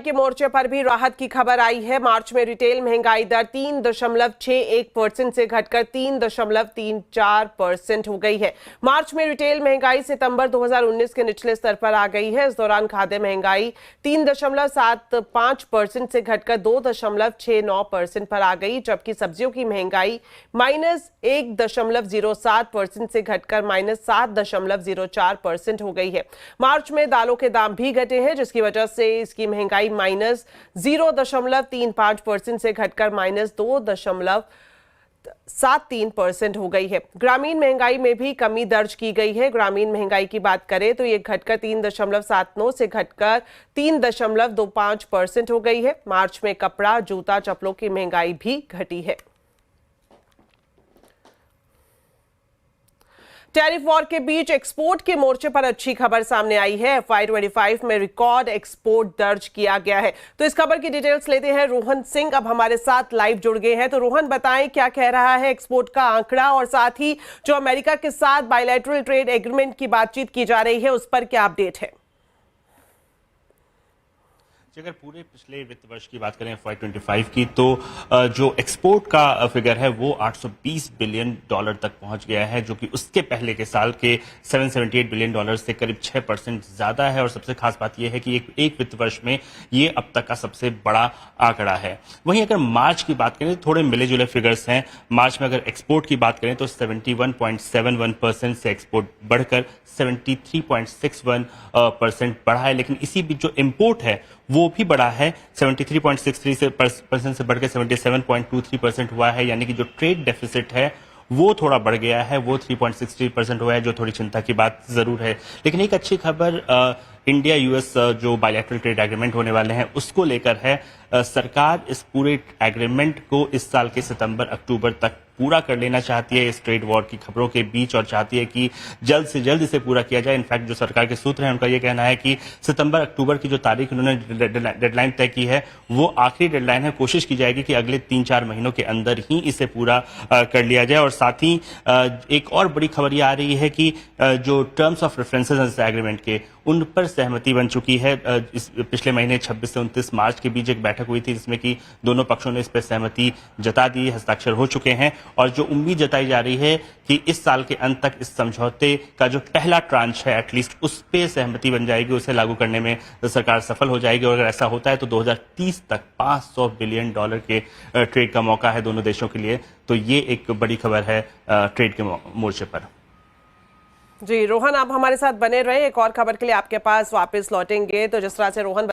के मोर्चे पर भी राहत की खबर आई है। मार्च में रिटेल महंगाई दर 3.61% से घटकर 3.34% हो गई है। मार्च में रिटेल महंगाई सितंबर 2019 के निचले स्तर पर आ गई है। इस दौरान खाद्य महंगाई 3.75% से घटकर 2.69% पर आ गई, जबकि सब्जियों की महंगाई -1.07% से घटकर -7.04% हो गई है। मार्च में दालों के दाम भी घटे हैं, जिसकी वजह से इसकी महंगाई -0.35% से घटकर -2.73% हो गई है। ग्रामीण महंगाई में भी कमी दर्ज की गई है। ग्रामीण महंगाई की बात करें तो ये घटकर 3.79 से घटकर 3.25% हो गई है। मार्च में कपड़ा, जूता, चप्पलों की महंगाई भी घटी है। टैरिफ वॉर के बीच एक्सपोर्ट के मोर्चे पर अच्छी खबर सामने आई है। FY25 में रिकॉर्ड एक्सपोर्ट दर्ज किया गया है। तो इस खबर की डिटेल्स लेते हैं। रोहन सिंह अब हमारे साथ लाइव जुड़ गए हैं। तो रोहन, बताएं क्या कह रहा है एक्सपोर्ट का आंकड़ा, और साथ ही जो अमेरिका के साथ बायलैटरल ट्रेड एग्रीमेंट की बातचीत की जा रही है उस पर क्या अपडेट है? अगर पूरे पिछले वित्त वर्ष की बात करें FY25 की, तो जो एक्सपोर्ट का फिगर है वो $820 बिलियन तक पहुंच गया है, जो कि उसके पहले के साल के $778 बिलियन से करीब 6% ज्यादा है। और सबसे खास बात यह है कि एक वित्त वर्ष में ये अब तक का सबसे बड़ा आंकड़ा है। वहीं अगर मार्च की बात करें तो थोड़े मिले जुले फिगर्स हैं। मार्च में अगर एक्सपोर्ट की बात करें तो 71.71% से एक्सपोर्ट बढ़कर 73.61% बढ़ा है। लेकिन इसी बीच जो इम्पोर्ट है वो भी बढ़ा है, 73.63% से बढ़कर 77.23% हुआ है। यानी कि जो ट्रेड डेफिसिट है वो थोड़ा बढ़ गया है, वो 3.63% हुआ है, जो थोड़ी चिंता की बात जरूर है। लेकिन एक अच्छी खबर इंडिया यूएस जो बायलैटरल ट्रेड एग्रीमेंट होने वाले हैं उसको लेकर है। सरकार इस पूरे एग्रीमेंट को इस साल के सितंबर अक्टूबर तक पूरा कर लेना चाहती है, इस ट्रेड वॉर की खबरों के बीच, और चाहती है कि जल्द से जल्द इसे पूरा किया जाए। इनफैक्ट जो सरकार के सूत्र हैं उनका यह कहना है कि सितंबर अक्टूबर की जो तारीख उन्होंने डेडलाइन तय की है वो आखिरी डेडलाइन है। कोशिश की जाएगी कि अगले 3-4 महीनों के अंदर ही इसे पूरा कर लिया जाए। और साथ ही एक और बड़ी खबर ये आ रही है कि जो टर्म्स ऑफ रेफरेंसेस एग्रीमेंट के उन पर सहमति बन चुकी है। इस पिछले महीने 26 से 29 मार्च के बीच एक बैठक हुई थी जिसमें कि दोनों पक्षों ने इस पर सहमति जता दी, हस्ताक्षर हो चुके हैं। और जो उम्मीद जताई जा रही है कि इस साल के अंत तक इस समझौते का जो पहला ट्रांच है एटलीस्ट उस पे सहमति बन जाएगी, उसे लागू करने में सरकार सफल हो जाएगी। और अगर ऐसा होता है तो 2030 तक $500 बिलियन के ट्रेड का मौका है दोनों देशों के लिए। तो ये एक बड़ी खबर है ट्रेड के मोर्चे पर। जी रोहन, आप हमारे साथ बने रहे। एक और खबर के लिए आपके पास वापस लौटेंगे। तो जिस तरह से रोहन